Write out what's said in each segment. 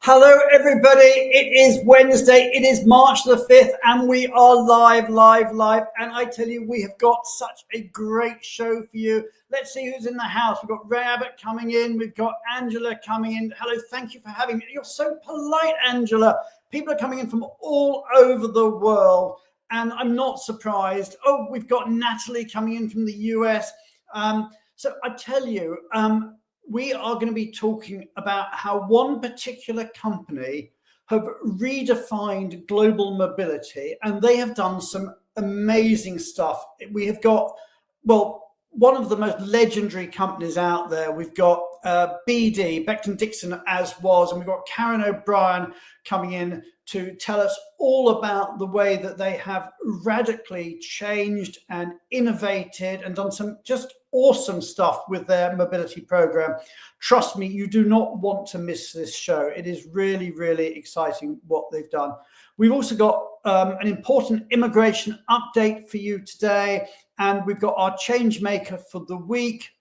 Hello, everybody. It is Wednesday. It is March the 5th, and we are live. And I tell you, we have got such a great show for you. Let's see who's in the house. We've got Ray Abbott coming in. We've got Angela coming in. Hello, thank you for having me. You're so polite, Angela. People are coming in from all over the world, and I'm not surprised. Oh, we've got Natalie coming in from the US. So I tell you, we are going to be talking about how one particular company have redefined global mobility, and they have done some amazing stuff. We have got, well, one of the most legendary companies out there. We've got BD, Becton Dixon as was, and we've got Karen O'Brien coming in to tell us all about the way that they have radically changed and innovated and done some just awesome stuff with their mobility program. Trust me, you do not want to miss this show. It is really, really exciting what they've done. We've also got an important immigration update for you today, and we've got our change maker for the week,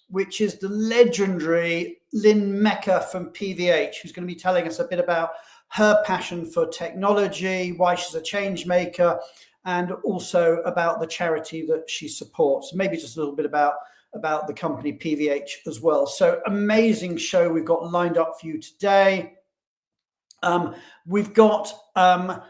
which is the legendary Lynn Mecca from PVH, who's going to be telling us a bit about her passion for technology, why she's a change maker, and also about the charity that she supports. Maybe just a little bit about the company PVH as well. So amazing show we've got lined up for you today. We've got some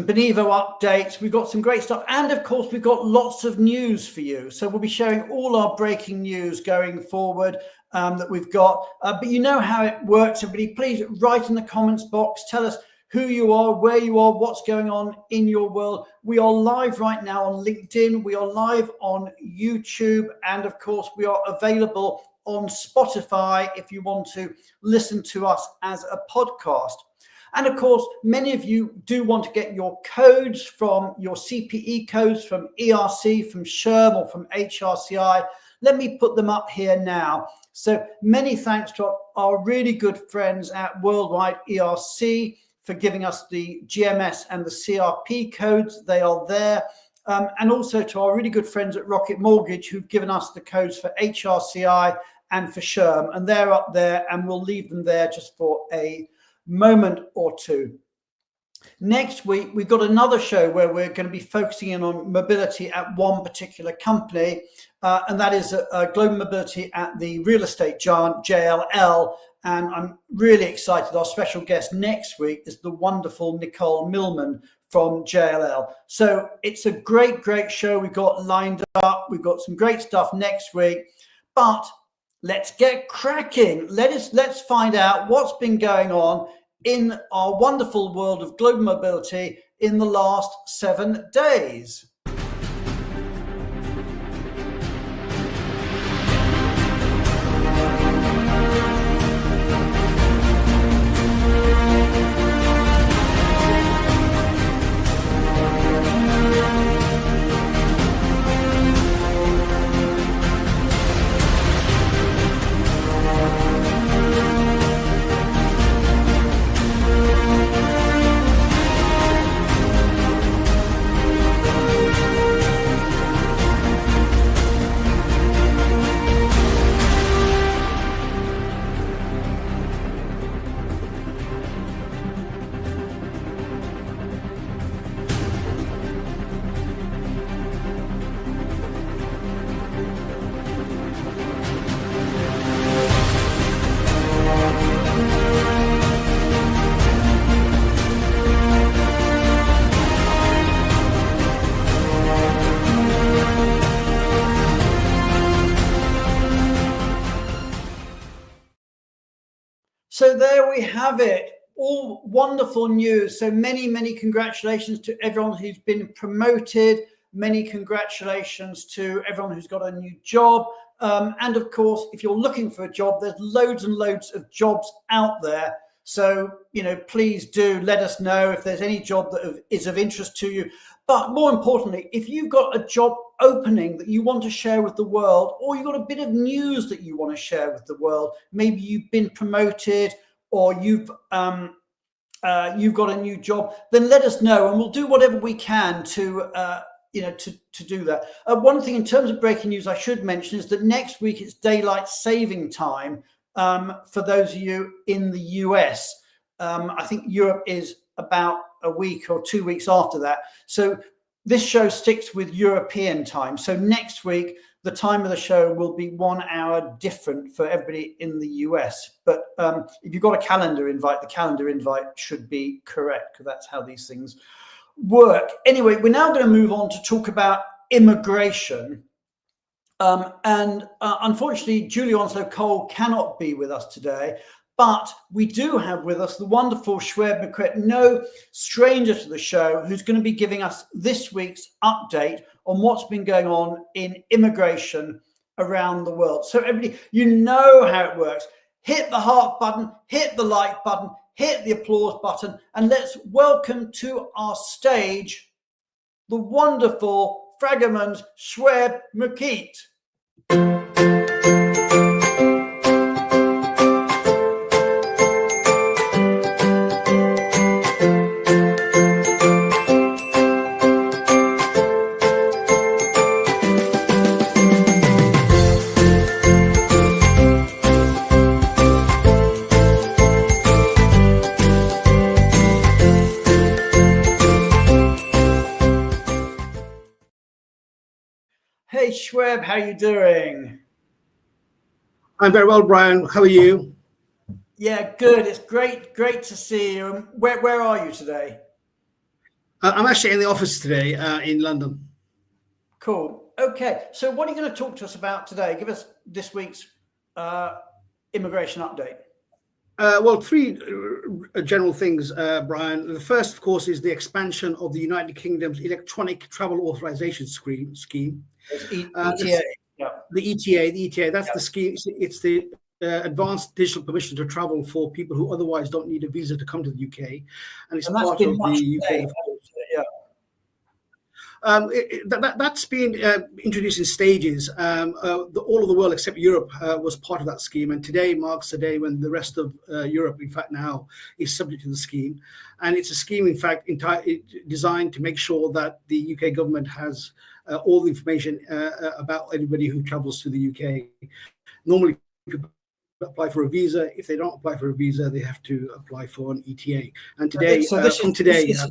Benivo updates. We've got some great stuff. And of course, we've got lots of news for you. So we'll be sharing all our breaking news going forward that we've got. But you know how it works, everybody. Please write in the comments box. Tell us who you are, where you are, what's going on in your world. We are live right now on LinkedIn. We are live on YouTube. And of course, we are available on Spotify if you want to listen to us as a podcast. And of course, many of you do want to get your codes from your CPE codes from ERC, from SHRM, or from HRCI. Let me put them up here now. So many thanks to our really good friends at Worldwide ERC for giving us the GMS and the CRP codes. They are there. And also to our really good friends at Rocket Mortgage, who've given us the codes for HRCI and for SHRM. And they're up there, and we'll leave them there just for a moment or two. Next week, we've got another show where we're going to be focusing in on mobility at one particular company, and that is global mobility at the real estate giant JLL. And I'm really excited. Our special guest next week is the wonderful Nicole Millman from JLL. So it's a great, great show we've got lined up. We've got some great stuff next week, but let's get cracking. Let's find out what's been going on in our wonderful world of global mobility in the last 7 days. So there we have it. All wonderful news. So many congratulations to everyone who's been promoted. Many congratulations to everyone who's got a new job. And of course, if you're looking for a job, there's loads and loads of jobs out there. So, please do let us know if there's any job that is of interest to you. But more importantly, if you've got a job opening that you want to share with the world, or you've got a bit of news that you want to share with the world, maybe you've been promoted, or you've got a new job, then let us know, and we'll do whatever we can to do that. One thing in terms of breaking news I should mention is that next week it's daylight saving time for those of you in the US. I think Europe is about a week or 2 weeks after that. So this show sticks with European time. So next week, the time of the show will be 1 hour different for everybody in the US. But if you've got a calendar invite, the calendar invite should be correct, because that's how these things work. Anyway, we're now going to move on to talk about immigration. Unfortunately, Julie Onslow Cole cannot be with us today, but we do have with us the wonderful Schweb McQuett, no stranger to the show, who's going to be giving us this week's update on what's been going on in immigration around the world. So everybody, you know how it works. Hit the heart button, hit the like button, hit the applause button, and let's welcome to our stage the wonderful Fragamond Schweb McQuett. Hey Schweb, how are you doing? I'm very well, Brian. How are you? Yeah, good. It's great to see you. Where are you today? I'm actually in the office today in London. Cool. Okay. So what are you going to talk to us about today? Give us this week's immigration update. Well, three general things, Brian. The first, of course, is the expansion of the United Kingdom's electronic travel authorization scheme. ETA. Yeah. The ETA. That's the scheme. It's the advanced digital permission to travel for people who otherwise don't need a visa to come to the UK, and it's part of the UK. That's been introduced in stages. All of the world except Europe was part of that scheme, and today marks the day when the rest of Europe, in fact, now is subject to the scheme. And it's a scheme, in fact, designed to make sure that the UK government has all the information about anybody who travels to the UK. Normally, people apply for a visa. If they don't apply for a visa, they have to apply for an ETA. And today,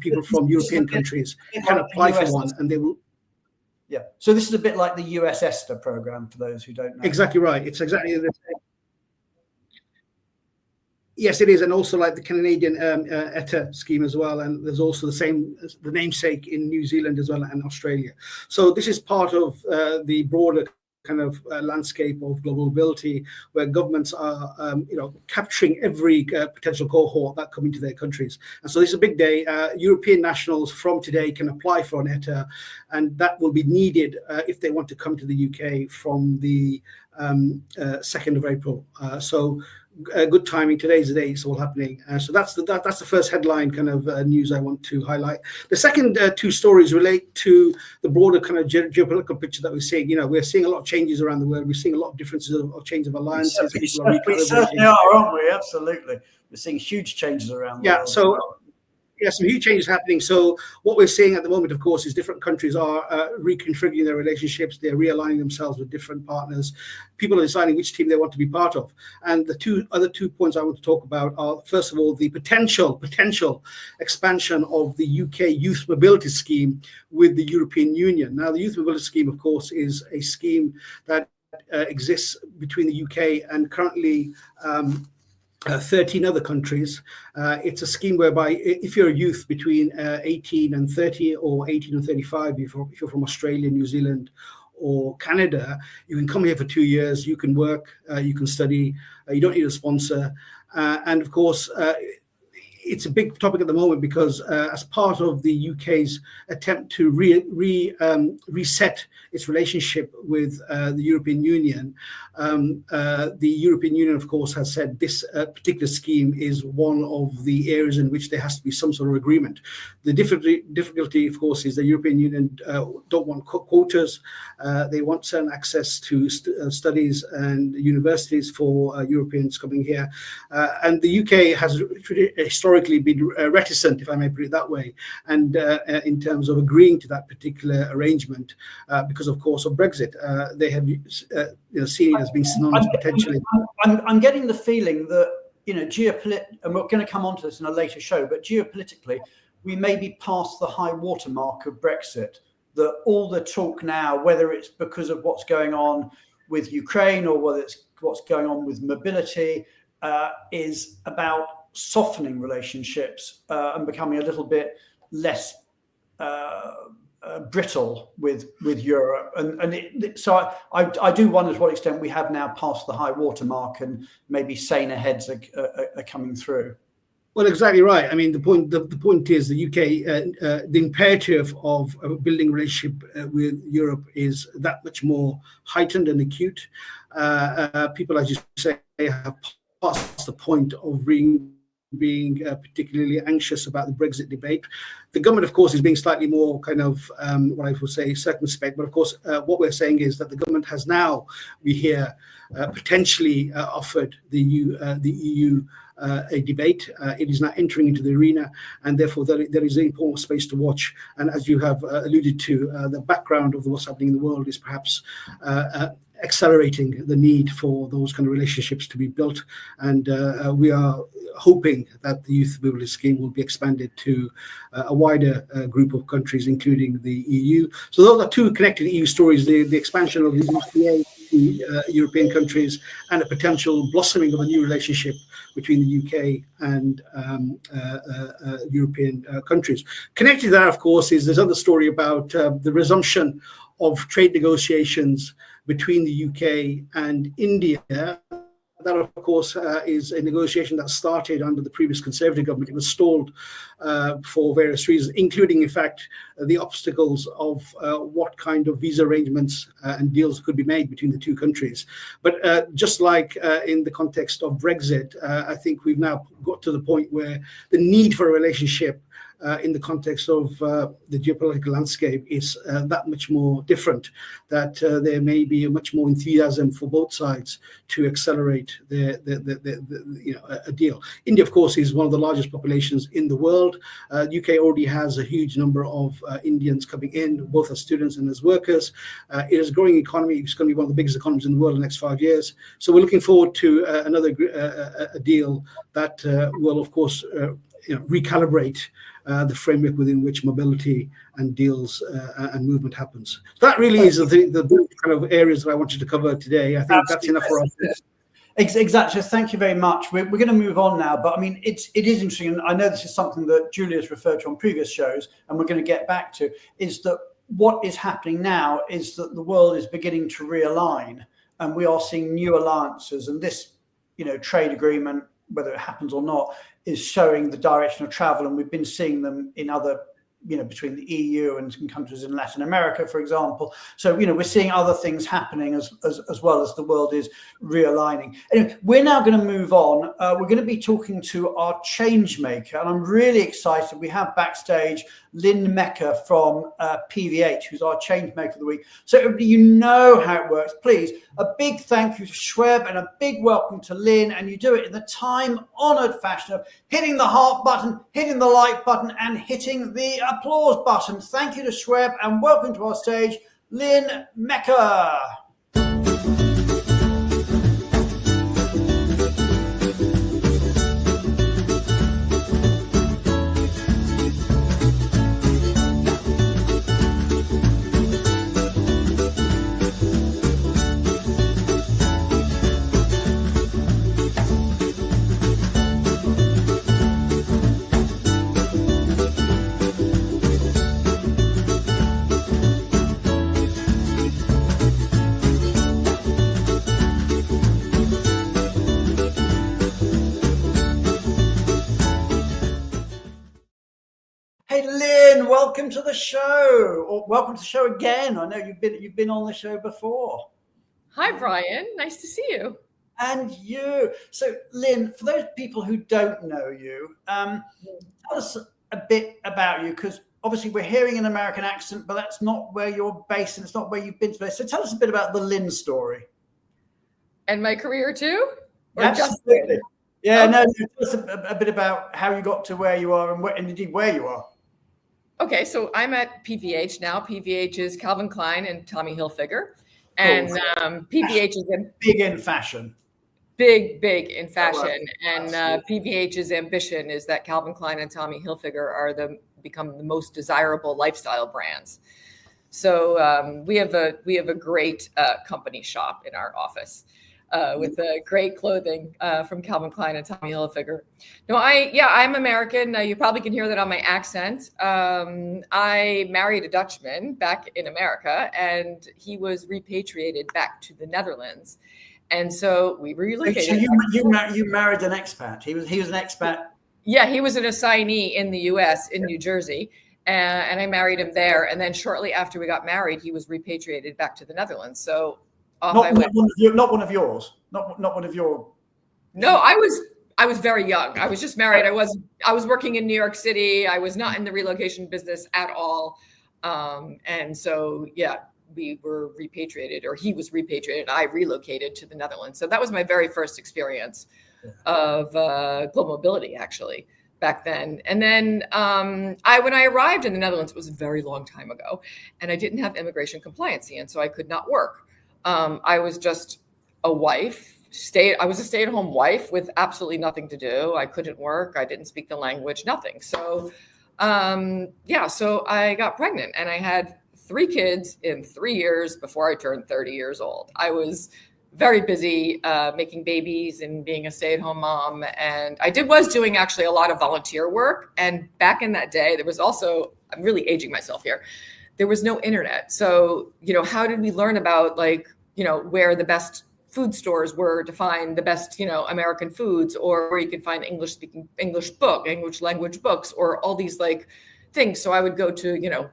people from European countries can apply for one, and they will. Yeah. So this is a bit like the US ESTA program, for those who don't know. Exactly right. It's exactly the same. Yes, it is, and also like the Canadian ETA scheme as well. And there's also the namesake in New Zealand as well and Australia. So this is part of the broader kind of landscape of global mobility, where governments are, capturing every potential cohort that come into their countries. And so this is a big day. European nationals from today can apply for an ETA, and that will be needed if they want to come to the UK from the 2nd of April. Good timing. Today's the day it's all happening. So that's the first headline kind of news I want to highlight. The second two stories relate to the broader kind of geopolitical picture that we're seeing. We're seeing a lot of changes around the world. We're seeing a lot of differences of change of alliances. We certainly are, aren't we? Absolutely. We're seeing huge changes around the world. So some huge changes happening. So what we're seeing at the moment, of course, is different countries are reconfiguring their relationships. They're realigning themselves with different partners. People are deciding which team they want to be part of. And the other two points I want to talk about are, first of all, the potential expansion of the UK Youth Mobility Scheme with the European Union. Now, the Youth Mobility Scheme, of course, is a scheme that exists between the UK and currently 13 other countries. It's a scheme whereby if you're a youth between 18 and 30 or 18 and 35, if you're from Australia, New Zealand, or Canada, you can come here for 2 years, you can work, you can study, you don't need a sponsor. And of course, it's a big topic at the moment because as part of the UK's attempt to reset its relationship with the European Union, the European Union, of course, has said this particular scheme is one of the areas in which there has to be some sort of agreement. The difficulty, of course, is the European Union don't want quotas. They want certain access to studies and universities for Europeans coming here. And the UK has historically been reticent, if I may put it that way, and in terms of agreeing to that particular arrangement, because of course of Brexit, they have seen it as being synonymous potentially. I'm getting the feeling that geopolitically, and we're going to come on to this in a later show, but geopolitically, we may be past the high watermark of Brexit. That all the talk now, whether it's because of what's going on with Ukraine or whether it's what's going on with mobility, is about softening relationships and becoming a little bit less brittle with Europe, so I do wonder to what extent we have now passed the high watermark and maybe saner heads are coming through. Well, exactly right. I mean, the point is the UK, the imperative of building a relationship with Europe is that much more heightened and acute. People, as you say, have passed the point of being particularly anxious about the Brexit debate. The government, of course, is being slightly more kind of what I would say circumspect. But of course, what we're saying is that the government has now, we hear, potentially offered the EU a debate. It is now entering into the arena, and therefore there is an important space to watch. And as you have alluded to, the background of what's happening in the world is perhaps accelerating the need for those kind of relationships to be built. And we are hoping that the Youth Mobility Scheme will be expanded to a wider group of countries, including the EU. So those are two connected EU stories, the expansion of the EPA to European countries and a potential blossoming of a new relationship between the UK and European countries. Connected to that, of course, is this other story about the resumption of trade negotiations between the UK and India. That, of course, is a negotiation that started under the previous Conservative government. It was stalled for various reasons, including, in fact, the obstacles of what kind of visa arrangements and deals could be made between the two countries. But just like in the context of Brexit, I think we've now got to the point where the need for a relationship in the context of the geopolitical landscape is that much more different, that there may be a much more enthusiasm for both sides to accelerate a deal. India, of course, is one of the largest populations in the world. UK already has a huge number of Indians coming in, both as students and as workers. It is a growing economy. It's going to be one of the biggest economies in the world in the next 5 years. So we're looking forward to another deal that will, of course, recalibrate the framework within which mobility and deals and movement happens. So that really is the kind of areas that I wanted to cover today. I think that's enough for us. Exactly. Thank you very much. We're going to move on now, but I mean, it is interesting, and I know this is something that Julia's referred to on previous shows, and we're going to get back to, is that what is happening now is that the world is beginning to realign, and we are seeing new alliances, and this, trade agreement, whether it happens or not, is showing the direction of travel, and we've been seeing them in other, between the EU and some countries in Latin America, for example. So, we're seeing other things happening as well as the world is realigning. Anyway, we're now going to move on. We're going to be talking to our change maker, and I'm really excited. We have backstage Lynn Mecca from PVH, who's our change maker of the week. So everybody, you know how it works. Please, a big thank you to Schweb and a big welcome to Lynn. And you do it in the time-honored fashion of hitting the heart button, hitting the like button, and hitting the applause button. Thank you to Schweb, and welcome to our stage, Lynn Mecca. welcome to the show, or welcome to the show again. I know you've been on the show before. Hi, Brian. Nice to see you. And you. So, Lynn, for those people who don't know you, tell us a bit about you, because obviously we're hearing an American accent, but that's not where you're based and it's not where you've been today. So tell us a bit about the Lynn story. And my career too? Or Absolutely. Just yeah, okay. No, tell us a bit about how you got to where you are and indeed where you are. Okay, so I'm at PVH now. PVH is Calvin Klein and Tommy Hilfiger. And PVH is big in fashion. Big in fashion. And PVH's ambition is that Calvin Klein and Tommy Hilfiger are become the most desirable lifestyle brands. So we have a great company shop in our office with great clothing from Calvin Klein and Tommy Hilfiger. No, I'm American. You probably can hear that on my accent. I married a Dutchman back in America, and he was repatriated back to the Netherlands. And so we relocated. So you married an expat. He was an expat. Yeah, he was an assignee in the U.S. in New Jersey, and I married him there. And then shortly after we got married, he was repatriated back to the Netherlands. So off I went. Not one of yours. Not one of your. No, I was very young. I was just married. I was working in New York City. I was not in the relocation business at all. And so we were repatriated, or he was repatriated. I relocated to the Netherlands. So that was my very first experience of global mobility, actually, back then. And then when I arrived in the Netherlands, it was a very long time ago, and I didn't have immigration compliancy, and so I could not work. I was just a wife. I was a stay-at-home wife with absolutely nothing to do. I couldn't work. I didn't speak the language, nothing. So so I got pregnant, and I had 3 kids in 3 years before I turned 30 years old. I was very busy making babies and being a stay-at-home mom. And I was doing actually a lot of volunteer work. And back in that day, there was also, I'm really aging myself here, there was no internet. So, how did we learn about where the best food stores were to find the best, American foods, or where you could find English language books, or all these things. So I would go to,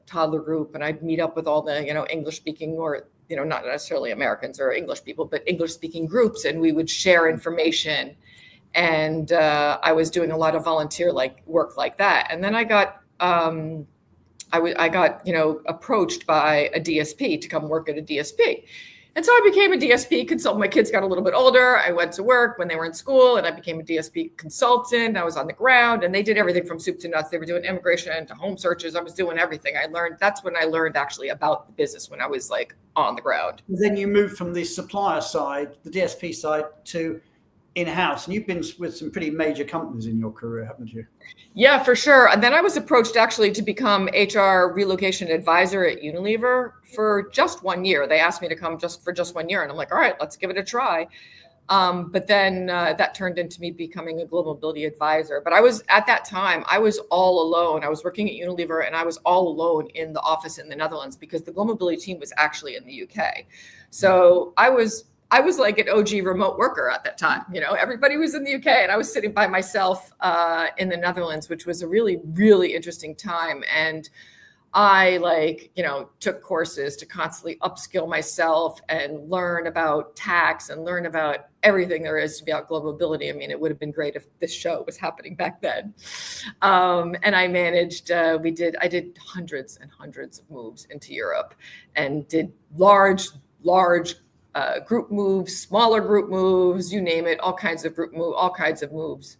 toddler group, and I'd meet up with all the, English speaking, or, not necessarily Americans or English people, but English speaking groups. And we would share information. And I was doing a lot of volunteer work like that. And then I got, approached by a DSP to come work at a DSP. And so I became a DSP consultant. My kids got a little bit older. I went to work when they were in school, and I became a DSP consultant. I was on the ground, and they did everything from soup to nuts. They were doing immigration to home searches. I was doing everything. That's when I learned actually about the business, when I was on the ground. Then you moved from the supplier side, the DSP side, to in-house, and you've been with some pretty major companies in your career, haven't you? Yeah, for sure. And then I was approached actually to become HR relocation advisor at Unilever for just 1 year. They asked me to come for just 1 year, and I'm like, all right, let's give it a try. But then that turned into me becoming a global mobility advisor. But at that time, I was all alone. I was working at Unilever, and I was all alone in the office in the Netherlands, because the global mobility team was actually in the UK. So I was like an OG remote worker at that time. Everybody was in the UK, and I was sitting by myself in the Netherlands, which was a really, really interesting time. And I took courses to constantly upskill myself and learn about tax and learn about everything there is to be about global mobility. I mean, it would have been great if this show was happening back then. And I managed, I did hundreds and hundreds of moves into Europe, and did large group moves, smaller group moves, you name it, all kinds of moves.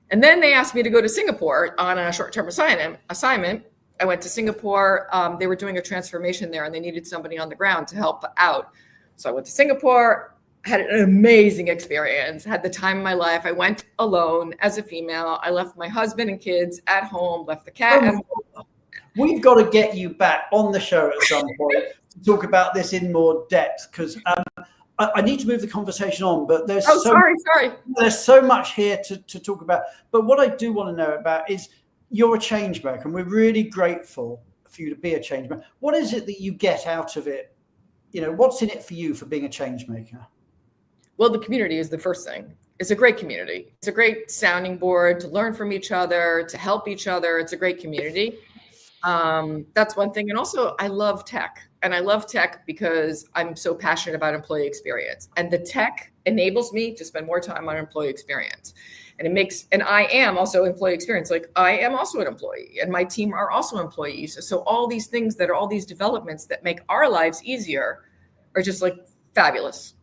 And then they asked me to go to Singapore on a short-term assignment. I went to Singapore. They were doing a transformation there, and they needed somebody on the ground to help out. So I went to Singapore, had an amazing experience, had the time of my life. I went alone as a female. I left my husband and kids at home, left the cat at home. We've got to get you back on the show at some point to talk about this in more depth, because I need to move the conversation on, but there's there's so much here to talk about. But what I do want to know about is, you're a change maker, and we're really grateful for you to be a change maker. What is it that you get out of it? What's in it for you for being a change maker? Well, the community is the first thing. It's a great community. It's a great sounding board to learn from each other, to help each other. It's a great community. That's one thing. And also I love tech, and I love tech because I'm so passionate about employee experience, and the tech enables me to spend more time on employee experience. And I am also employee experience. Like, I am also an employee, and my team are also employees. So all these things that are all these developments that make our lives easier are just like fabulous.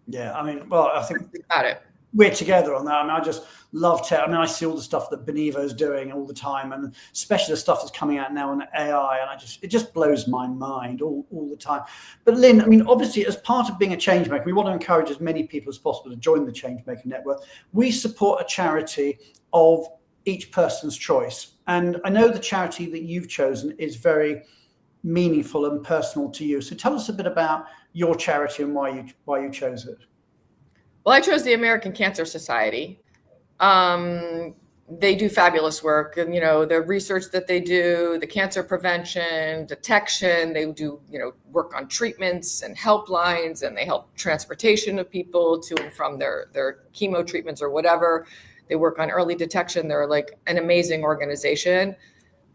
Yeah. I mean, well, I think about it. We're together on that. I mean, I just love tech. I mean, I see all the stuff that Benivo is doing all the time, and especially the stuff that's coming out now on AI, and it just blows my mind all the time. But Lynn, I mean, obviously, as part of being a change maker, we want to encourage as many people as possible to join the Changemaker Network. We support a charity of each person's choice, and I know the charity that you've chosen is very meaningful and personal to you. So tell us a bit about your charity and why you chose it. Well, I chose the American Cancer Society. They do fabulous work, and the research that they do, the cancer prevention, detection, they do work on treatments and helplines, and they help transportation of people to and from their chemo treatments or whatever. They work on early detection. They're like an amazing organization.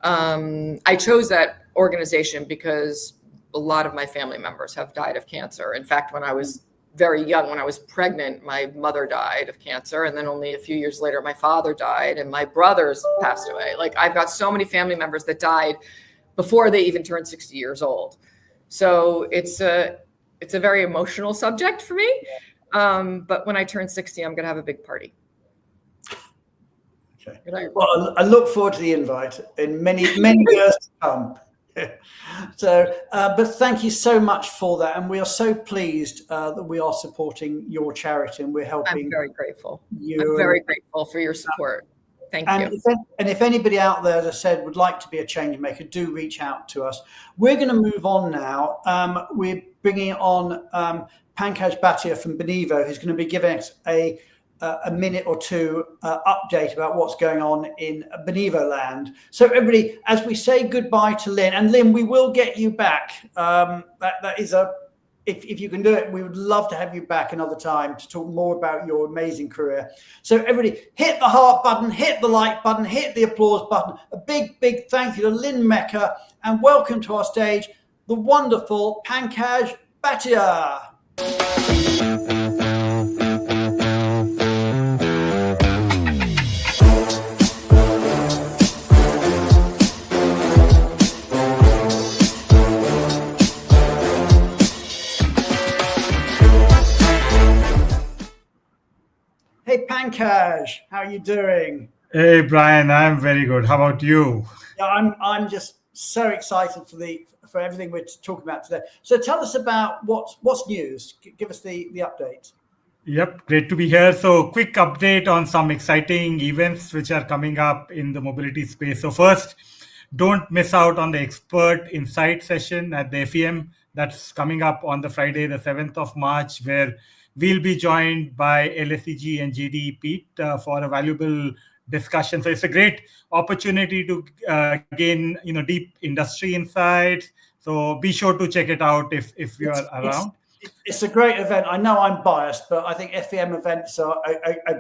I chose that organization because a lot of my family members have died of cancer. In fact, when I was very young, when I was pregnant, my mother died of cancer. And then only a few years later, my father died, and my brothers passed away. Like, I've got so many family members that died before they even turned 60 years old. So it's a very emotional subject for me. But when I turn 60, I'm going to have a big party. Okay. Well, I look forward to the invite in many years to come. So, but thank you so much for that, and we are so pleased that we are supporting your charity, and we're helping. I'm very grateful. I'm very grateful for your support. Thank you. And if anybody out there, as I said, would like to be a change maker, do reach out to us. We're going to move on now. We're bringing on Pankaj Bhatia from Benivo, who's going to be giving us a minute or two update about what's going on in Benivo land. So everybody, as we say goodbye to Lynn, and Lynn, we will get you back. That is if you can do it, we would love to have you back another time to talk more about your amazing career. So everybody, hit the heart button, hit the like button, hit the applause button. A big thank you to Lynn Mecca, and welcome to our stage, the wonderful Pankaj Bhatia. Hey Pankaj, how are you doing? Hey Brian, I'm very good. How about you? Yeah, I'm just so excited for everything we're talking about today. So tell us about what's news. Give us the update. Yep, great to be here. So quick update on some exciting events which are coming up in the mobility space. So first, don't miss out on the expert insight session at the FEM that's coming up on the Friday, the 7th of March, where we'll be joined by LSEG and JD Pete for a valuable discussion. So it's a great opportunity to gain deep industry insights. So be sure to check it out if you are around. It's a great event. I know I'm biased, but I think FEM events are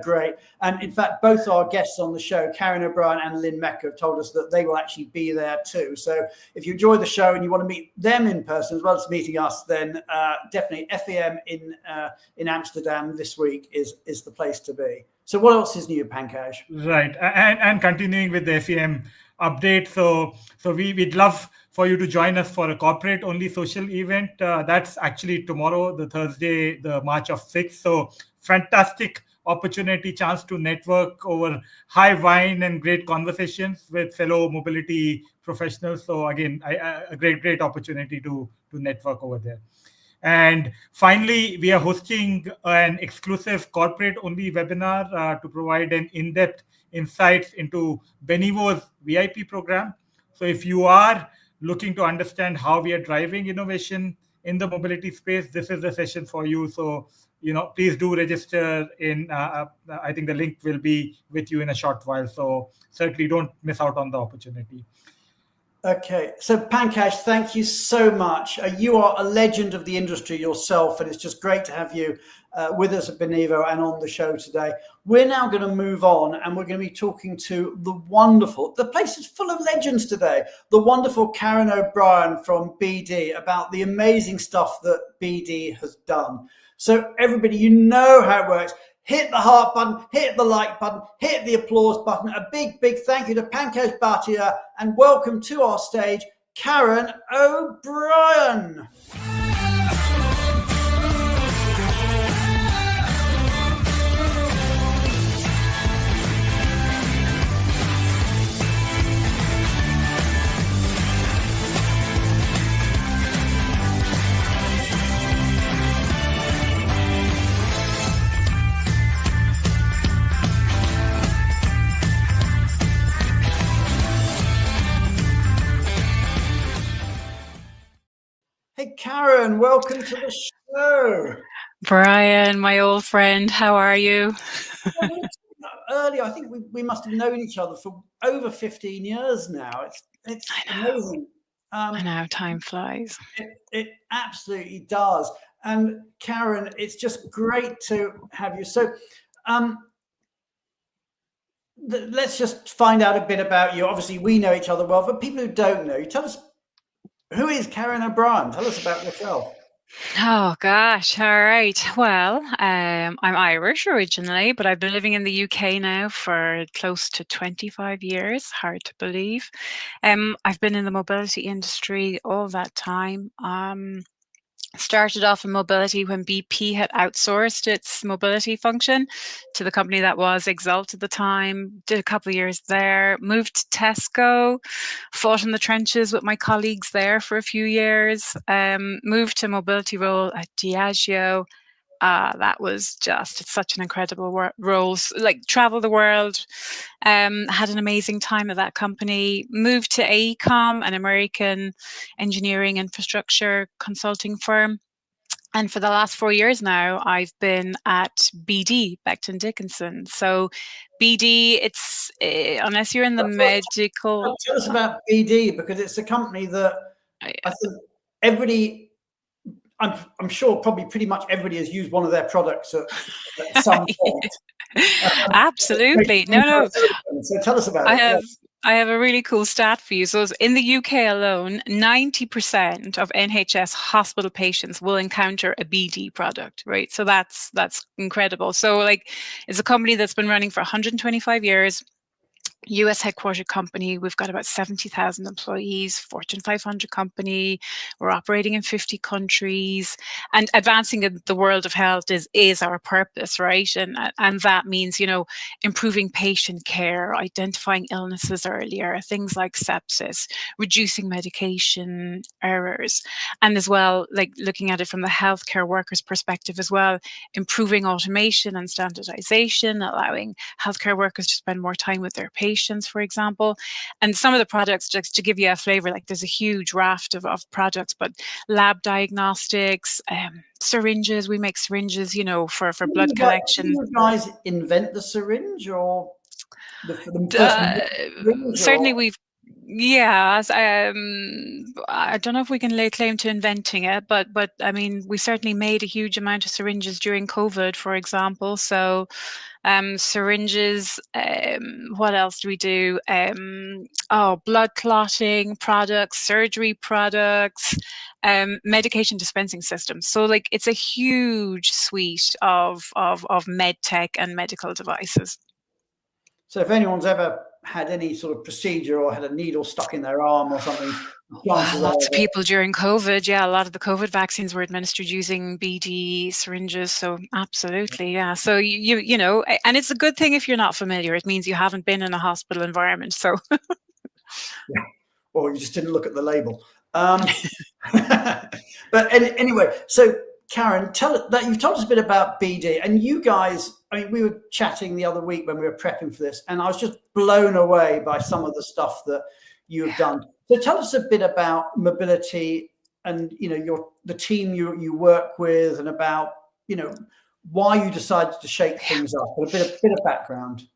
great. And in fact, both our guests on the show, Karen O'Brien and Lynn Mecca, have told us that they will actually be there too. So if you enjoy the show and you want to meet them in person as well as meeting us, then definitely FEM in Amsterdam this week is the place to be. So what else is new, Pankaj? Right. And continuing with the FEM update. So we'd love for you to join us for a corporate-only social event. That's actually tomorrow, the Thursday, the March of 6th. So fantastic opportunity, chance to network over high wine and great conversations with fellow mobility professionals. So again, a great opportunity to network over there. And finally, we are hosting an exclusive corporate-only webinar to provide an in-depth insights into Benivo's VIP program. So if you are looking to understand how we are driving innovation in the mobility space, this is the session for you. So, please do register in, I think the link will be with you in a short while. So certainly don't miss out on the opportunity. Okay, so Pankaj, thank you so much. You are a legend of the industry yourself, and it's just great to have you with us at Benivo and on the show today. We're now going to move on, and we're going to be talking to the place is full of legends today, the wonderful Karen O'Brien from BD, about the amazing stuff that BD has done. So everybody, you know how it works. Hit the heart button, hit the like button, hit the applause button. A big, big thank you to Pankaj Bhatia, and welcome to our stage, Karen O'Brien. Hey, Karen, welcome to the show. Brian, my old friend, how are you? Earlier, I think we must have known each other for over 15 years now. It's amazing. I know, time flies. It absolutely does. And Karen, it's just great to have you. So let's just find out a bit about you. Obviously, we know each other well, but people who don't know you, tell us, who is Karen O'Brien? Tell us about yourself. Oh gosh, all right. Well, I'm Irish originally, but I've been living in the UK now for close to 25 years. Hard to believe. I've been in the mobility industry all that time. Started off in mobility when BP had outsourced its mobility function to the company that was Exalt at the time. Did a couple of years there, moved to Tesco, fought in the trenches with my colleagues there for a few years, moved to a mobility role at Diageo. That was just such an incredible role. Like travel the world, had an amazing time at that company. Moved to AECOM, an American engineering infrastructure consulting firm. And for the last 4 years now, I've been at BD, Becton Dickinson. So BD, it's unless you're in the medical. Tell us about BD, because it's a company that I think everybody. I'm sure probably pretty much everybody has used one of their products at some point. Absolutely. No. So tell us about it. I have a really cool stat for you. So in the UK alone, 90% of NHS hospital patients will encounter a BD product, right? So that's incredible. So like, it's a company that's been running for 125 years. US headquartered company. We've got about 70,000 employees, Fortune 500 company. We're operating in 50 countries, and advancing in the world of health is our purpose, right? And that means, improving patient care, identifying illnesses earlier, things like sepsis, reducing medication errors, and as well, like looking at it from the healthcare workers' perspective as well, improving automation and standardization, allowing healthcare workers to spend more time with their patients, for example. And some of the products, just to give you a flavor, like there's a huge raft of products, but lab diagnostics, syringes, we make syringes, for blood collection. Did you guys invent the syringe, or certainly we've. Yeah, I don't know if we can lay claim to inventing it, but I mean, we certainly made a huge amount of syringes during COVID, for example. So syringes, what else do we do? Blood clotting products, surgery products, medication dispensing systems. So like, it's a huge suite of med tech and medical devices. So if anyone's ever had any sort of procedure or had a needle stuck in their arm or something, lots of people during COVID. Yeah, a lot of the COVID vaccines were administered using BD syringes. So absolutely, yeah. So you know, and it's a good thing if you're not familiar. It means you haven't been in a hospital environment. So, yeah, or you just didn't look at the label. But anyway, so Karen, you've told us a bit about BD, and you guys. I mean, we were chatting the other week when we were prepping for this, and I was just blown away by some of the stuff that you have done. So tell us a bit about mobility and, the team you work with, and about, why you decided to shake things up, a bit of background.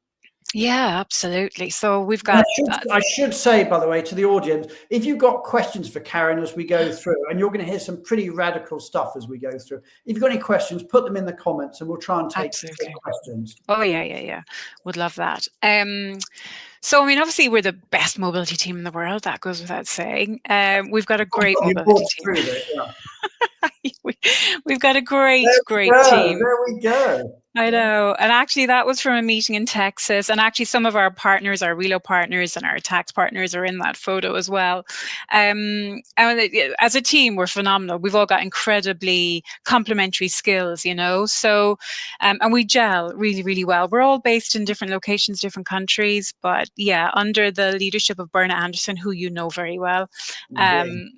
Yeah, absolutely. So we've And got I should say, by the way, to the audience, if you've got questions for Karen as we go through, and you're going to hear some pretty radical stuff as we go through, if you've got any questions, put them in the comments and we'll try and take absolutely. questions. Oh yeah. Would love that. So I mean, obviously we're the best mobility team in the world. That goes without saying. We've got a great mobility team. Through it, yeah. We've got a great team. There we go. I know. And actually, that was from a meeting in Texas. And actually, some of our partners, our Relo partners and our tax partners are in that photo as well. And as a team, we're phenomenal. We've all got incredibly complementary skills, you know. So, and we gel really, really well. We're all based in different locations, different countries. But yeah, under the leadership of Berna Anderson, who you know very well,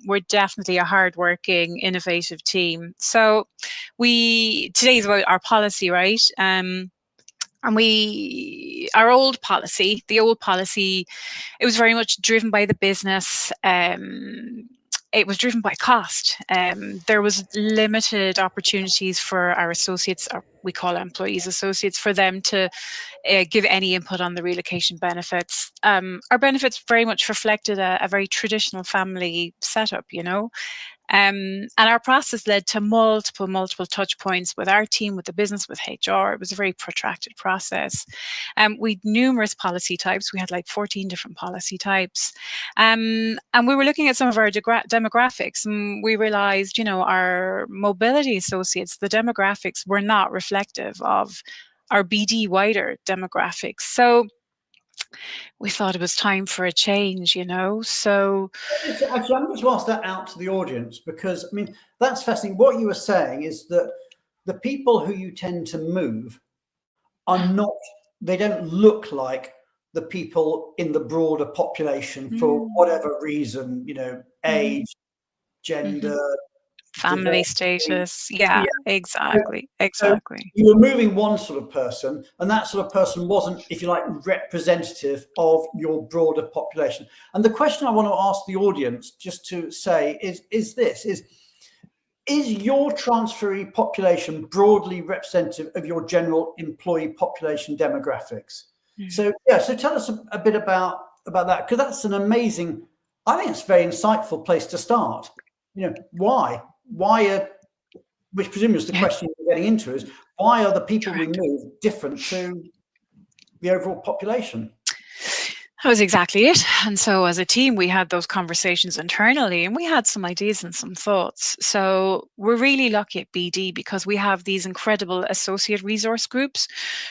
we're definitely a hardworking, innovative team. So today is about our policy, right? And our old policy, it was very much driven by the business. It was driven by cost. There was limited opportunities for our associates, or we call employees associates, for them to give any input on the relocation benefits. Our benefits very much reflected a very traditional family setup, you know. And our process led to multiple touch points with our team, with the business, with HR. It was a very protracted process. We had numerous policy types. We had like 14 different policy types. And we were looking at some of our demographics, and we realized, you know, our mobility associates, the demographics were not reflective of our BD wider demographics. So we thought it was time for a change, you know. So actually, I'm going to ask that out to the audience, because I mean, that's fascinating. What you were saying is that the people who you tend to move are not, they don't look like the people in the broader population for whatever reason, you know, age, gender, family status. Yeah, exactly. So you were moving one sort of person, and that sort of person wasn't, if you like, representative of your broader population. And the question I want to ask the audience, just to say, is this: is your transferee population broadly representative of your general employee population demographics? So yeah, so tell us a bit about that, because that's an amazing, I think it's a very insightful place to start. You know, why which presumably is the question you're getting into, is why are the people we move different to the overall population? That was exactly it. And so as a team, we had those conversations internally, and we had some ideas and some thoughts. So we're really lucky at BD because we have these incredible associate resource groups.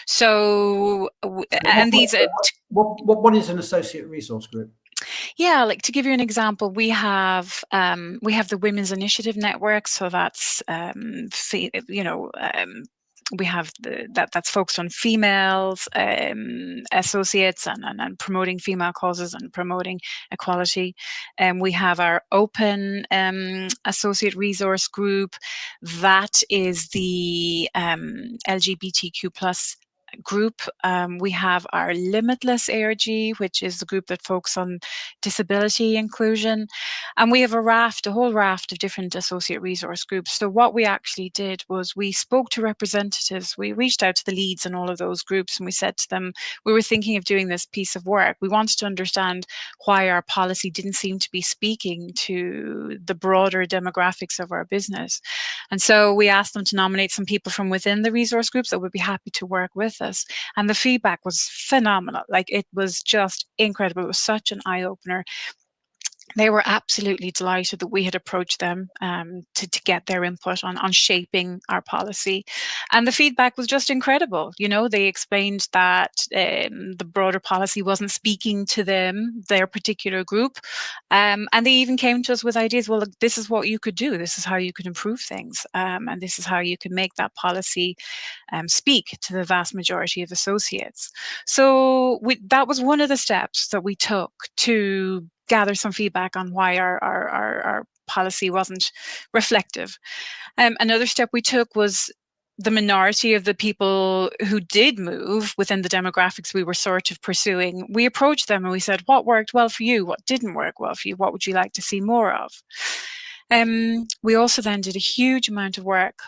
So, and these what is an associate resource group? Yeah, like to give you an example, we have the Women's Initiative Network. So that's we have that's focused on females, associates, and promoting female causes and promoting equality. And we have our open associate resource group. That is the LGBTQ plus group. We have our Limitless ARG, which is the group that focuses on disability inclusion. And we have a whole raft of different associate resource groups. So what we actually did was we spoke to representatives. We reached out to the leads in all of those groups, and we said to them, we were thinking of doing this piece of work. We wanted to understand why our policy didn't seem to be speaking to the broader demographics of our business. And so we asked them to nominate some people from within the resource groups that would be happy to work with us. And the feedback was phenomenal. Like, it was just incredible. It was such an eye-opener. They were absolutely delighted that we had approached them to get their input on shaping our policy. And the feedback was just incredible. You know, they explained that the broader policy wasn't speaking to them, their particular group. And they even came to us with ideas. Well, look, this is what you could do. This is how you could improve things. And this is how you can make that policy speak to the vast majority of associates. So that was one of the steps that we took to gather some feedback on why our policy wasn't reflective. Another step we took was the minority of the people who did move within the demographics we were sort of pursuing. We approached them and we said, what worked well for you? What didn't work well for you? What would you like to see more of? We also then did a huge amount of work.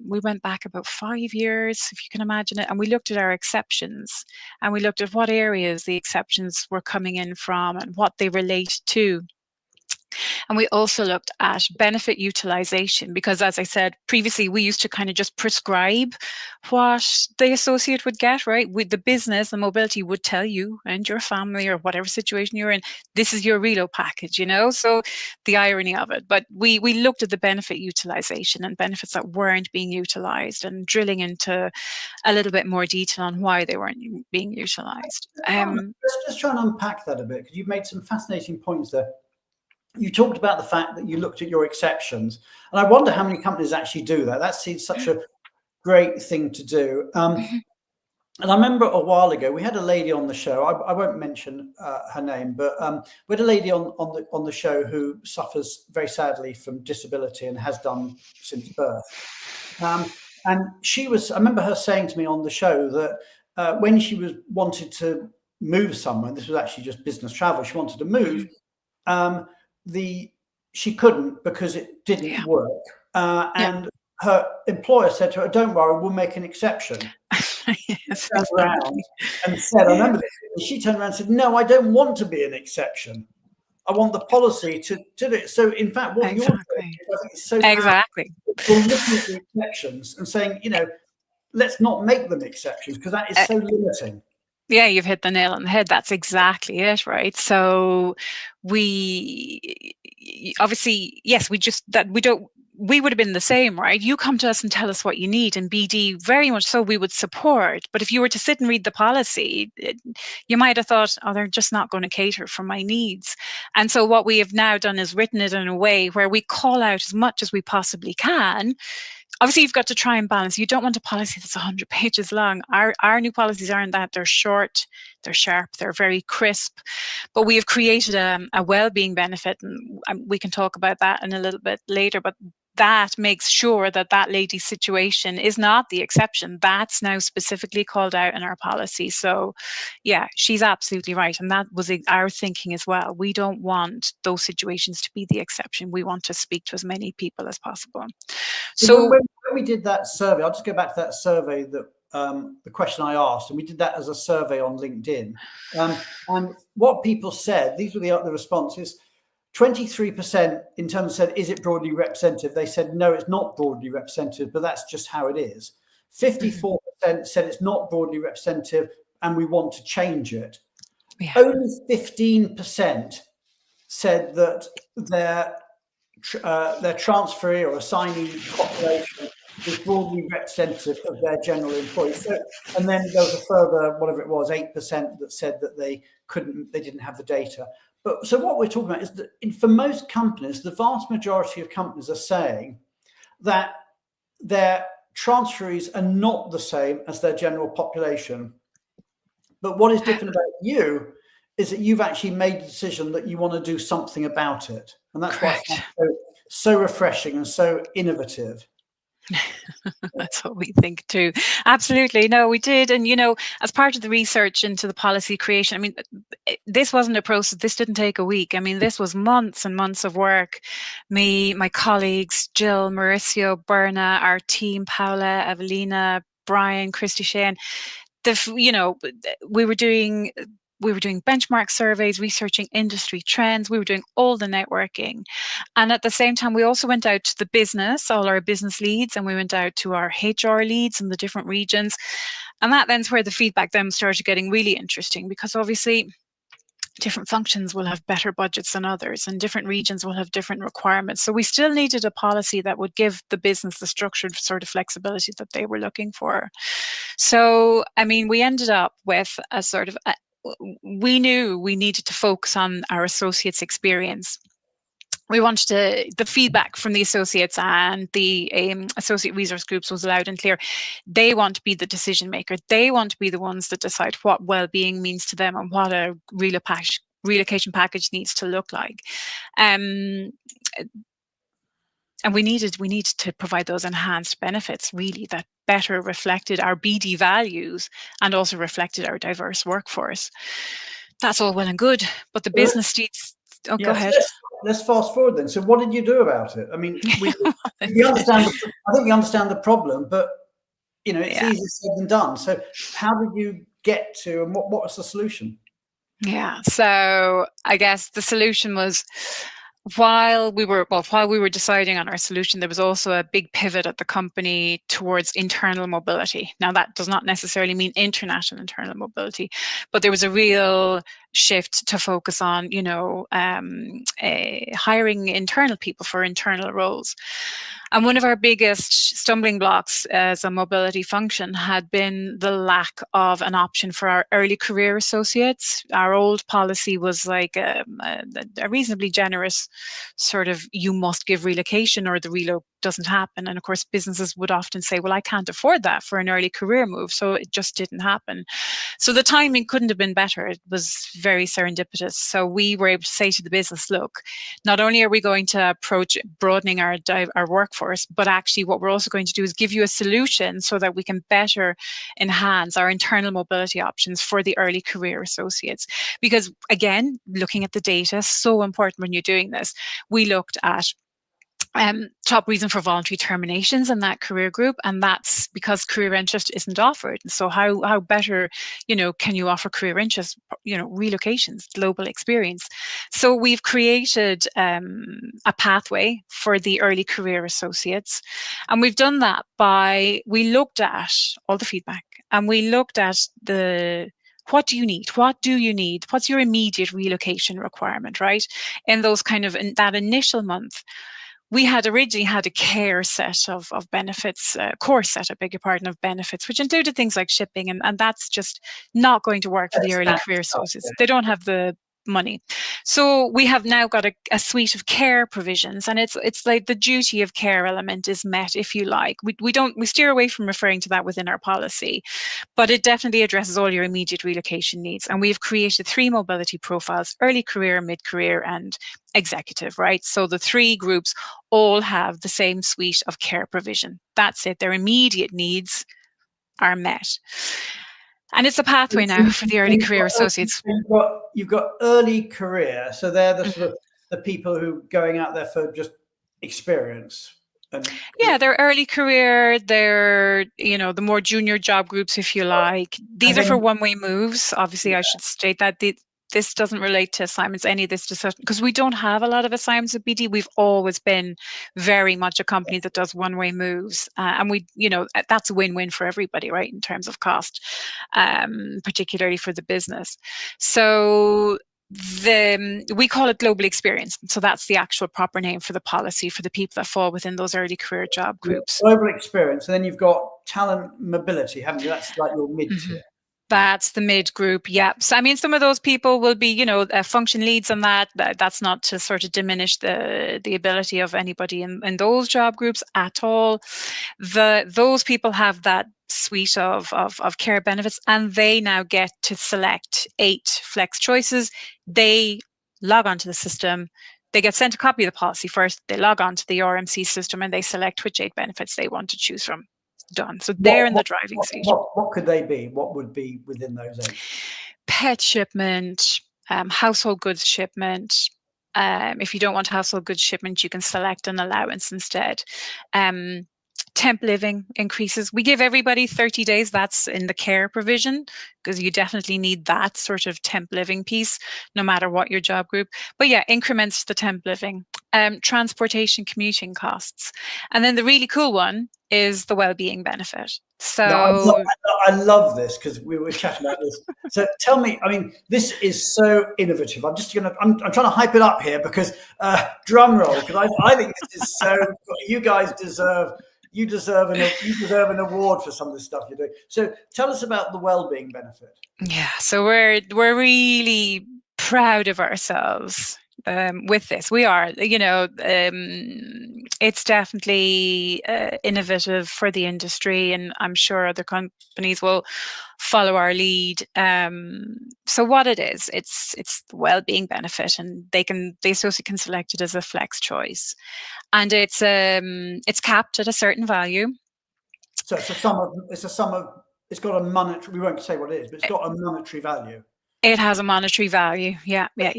We went back about 5 years, if you can imagine it, and we looked at our exceptions, and we looked at what areas the exceptions were coming in from and what they relate to. And we also looked at benefit utilization, because as I said previously, we used to kind of just prescribe what the associate would get, right? With the business, the mobility would tell you and your family or whatever situation you're in, this is your relo package, you know? So the irony of it. But we looked at the benefit utilization and benefits that weren't being utilized and drilling into a little bit more detail on why they weren't being utilized. Let's just try and unpack that a bit, because you've made some fascinating points there. You talked about the fact that you looked at your exceptions, and I wonder how many companies actually do that. That seems such a great thing to do. And I remember a while ago we had a lady on the show. I won't mention her name, but we had a lady on the show who suffers very sadly from disability and has done since birth. And she was. I remember her saying to me on the show that when she wanted to move somewhere, this was actually just business travel. She wanted to move. She couldn't because it didn't work, and her employer said to her, "Don't worry, we'll make an exception." Yes, turned around and said, "I remember this." She turned around and said, "No, I don't want to be an exception. I want the policy to do it." So, in fact, what you're doing, I think, is so exactly. You're looking at the exceptions and saying, let's not make them exceptions, because that is so limiting. Yeah, you've hit the nail on the head. That's exactly it, right? So we obviously, yes, we would have been the same, right? You come to us and tell us what you need, and BD, very much so, we would support. But if you were to sit and read the policy, you might have thought, oh, they're just not going to cater for my needs. And so what we have now done is written it in a way where we call out as much as we possibly can. Obviously, you've got to try and balance. You don't want a policy that's 100 pages long. Our new policies aren't that. They're short, they're sharp, they're very crisp. But we have created a well-being benefit, and we can talk about that in a little bit later. But that makes sure that that lady's situation is not the exception. That's now specifically called out in our policy. So, yeah, she's absolutely right. And that was our thinking as well. We don't want those situations to be the exception. We want to speak to as many people as possible. So when we did that survey, I'll just go back to that survey, that the question I asked, and we did that as a survey on LinkedIn. And what people said, these were the responses. 23% in terms of said, is it broadly representative? They said, no, it's not broadly representative, but that's just how it is. 54% said it's not broadly representative and we want to change it. Yeah. Only 15% said that their transferee or assignee population was broadly representative of their general employees. So, and then there was a further, whatever it was, 8% that said that they didn't have the data. But so what we're talking about is that for most companies, the vast majority of companies are saying that their transferees are not the same as their general population. But what is different about you is that you've actually made the decision that you want to do something about it. And that's why I find so refreshing and so innovative. That's what we think too. Absolutely. No, we did. And, as part of the research into the policy creation, I mean, this wasn't a process. This didn't take a week. I mean, this was months and months of work. Me, my colleagues, Jill, Mauricio, Berna, our team, Paula, Evelina, Brian, Christy Shane, we were doing benchmark surveys, researching industry trends. We were doing all the networking. And at the same time, we also went out to the business, all our business leads, and we went out to our HR leads in the different regions. And that's where the feedback then started getting really interesting, because obviously different functions will have better budgets than others, and different regions will have different requirements. So we still needed a policy that would give the business the structured sort of flexibility that they were looking for. So, I mean, we ended up with a sort of we knew we needed to focus on our associates' experience. We wanted the feedback from the associates and the associate resource groups was loud and clear. They want to be the decision maker. They want to be the ones that decide what well-being means to them and what a relocation package needs to look like. And we needed to provide those enhanced benefits, really, that better reflected our BD values and also reflected our diverse workforce. That's all well and good, but the business needs. Oh, yes, go ahead. let's fast forward then. So what did you do about it? I mean, we understand. I think we understand the problem, but it's easier said than done. So how did you get to, and what was the solution? Yeah. So I guess the solution was, while we were deciding on our solution, there was also a big pivot at the company towards internal mobility. Now, that does not necessarily mean international internal mobility, but there was a real shift to focus on, hiring internal people for internal roles. And one of our biggest stumbling blocks as a mobility function had been the lack of an option for our early career associates. Our old policy was like a reasonably generous sort of, you must give relocation or the relo doesn't happen. And of course, businesses would often say, well, I can't afford that for an early career move. So it just didn't happen. So the timing couldn't have been better. It was very serendipitous. So we were able to say to the business, look, not only are we going to approach broadening our workforce, but actually what we're also going to do is give you a solution so that we can better enhance our internal mobility options for the early career associates. Because again, looking at the data, so important when you're doing this. We looked at top reason for voluntary terminations in that career group, and that's because career interest isn't offered. So how better, can you offer career interest, relocations, global experience. So we've created a pathway for the early career associates, and we've done that we looked at all the feedback, and we looked at what do you need? What do you need? What's your immediate relocation requirement, right? In that initial month, we had originally had a care set of benefits, core set, I beg your pardon, of benefits, which included things like shipping, and that's just not going to work for the early career associates. They don't have the money. So we have now got a suite of care provisions, and it's like the duty of care element is met, if you like. We steer away from referring to that within our policy, but it definitely addresses all your immediate relocation needs. And we've created 3 mobility profiles: early career, mid-career, and executive, right? So the 3 groups all have the same suite of care provision. That's it. Their immediate needs are met. And it's a pathway now for the early career associates. You've got early career. So they're the sort of the people who are going out there for just experience. Yeah, they're early career. They're, the more junior job groups, if you like. These are for one-way moves. Obviously, I should state that this doesn't relate to assignments, any of this discussion, because we don't have a lot of assignments at BD. We've always been very much a company that does one-way moves. And that's a win-win for everybody, right, in terms of cost, particularly for the business. So we call it global experience. So that's the actual proper name for the policy for the people that fall within those early career job groups. Global experience. And then you've got talent mobility, haven't you? That's like your mid-tier. That's the mid group. Yeah. So, I mean, some of those people will be, function leads on that. That's not to sort of diminish the ability of anybody in those job groups at all. Those people have that suite of care benefits, and they now get to select 8 flex choices. They log onto the system. They get sent a copy of the policy first. They log on to the RMC system and they select which 8 benefits they want to choose from. Done. So they're in the driving seat. What could they be? What would be within those 8? Pet shipment, household goods shipment. If you don't want household goods shipment, you can select an allowance instead. Temp living increases. We give everybody 30 days. That's in the care provision, because you definitely need that sort of temp living piece, no matter what your job group. But yeah, increments to the temp living. Transportation, commuting costs. And then the really cool one is the well-being benefit. So I love this, because we were chatting about this. So tell me, I mean, this is so innovative. I'm trying to hype it up here, because drum roll, because I think this is so. You guys deserve an award for some of the stuff you're doing. So tell us about the well-being benefit. Yeah, so we're really proud of ourselves with this. We are, it's definitely innovative for the industry, and I'm sure other companies will follow our lead. So what it is, it's the well-being benefit, and the associate can select it as a flex choice, and it's capped at a certain value. So it's a sum of. It's got a monetary. We won't say what it is, but it's got a monetary value. It has a monetary value. Yeah. It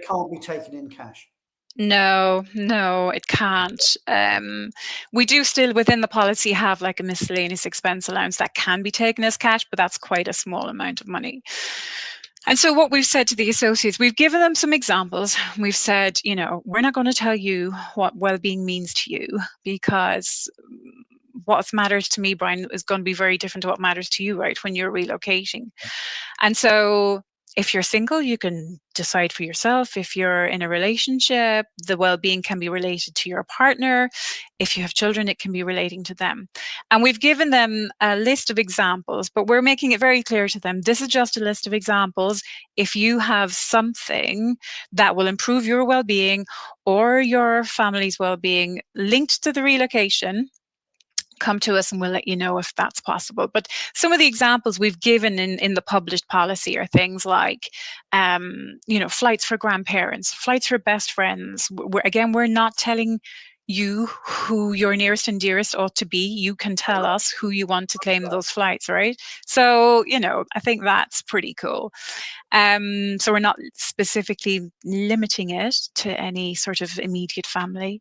can't be taken in cash. No, it can't. We do still within the policy have like a miscellaneous expense allowance that can be taken as cash, but that's quite a small amount of money. And so what we've said to the associates, we've given them some examples. We've said, we're not going to tell you what well-being means to you, because what matters to me, Brian, is going to be very different to what matters to you, right, when you're relocating. And so if you're single, you can decide for yourself. If you're in a relationship, the well-being can be related to your partner. If you have children, it can be relating to them. And we've given them a list of examples, but we're making it very clear to them, this is just a list of examples. If you have something that will improve your well-being or your family's well-being linked to the relocation, come to us and we'll let you know if that's possible. But some of the examples we've given in the published policy are things like, flights for grandparents, flights for best friends. We're not telling you who your nearest and dearest ought to be. You can tell us who you want to claim those flights, right? So, I think that's pretty cool. So we're not specifically limiting it to any sort of immediate family.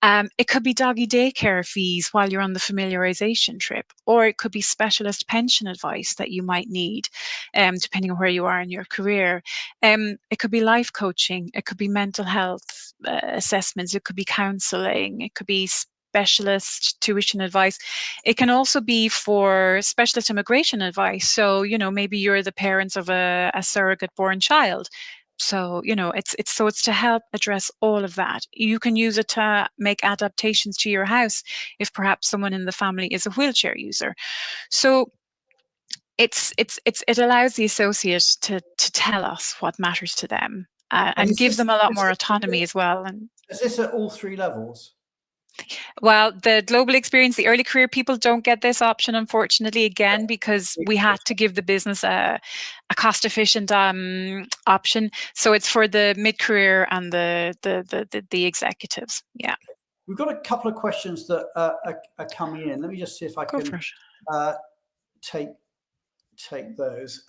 It could be doggy daycare fees while you're on the familiarization trip, or it could be specialist pension advice that you might need, depending on where you are in your career. It could be life coaching. It could be mental health assessments. It could be counseling. It could be specialist tuition advice. It can also be for specialist immigration advice. So, maybe you're the parents of a surrogate born child. So, it's to help address all of that. You can use it to make adaptations to your house if perhaps someone in the family is a wheelchair user. So it allows the associate to tell us what matters to them, and give them a lot more autonomy as well. And is this at all three levels? Well, the global experience, the early career people don't get this option, unfortunately, again, because we had to give the business a cost-efficient option. So it's for the mid-career and the executives. Yeah. We've got a couple of questions that are coming in. Let me just see if I can take those.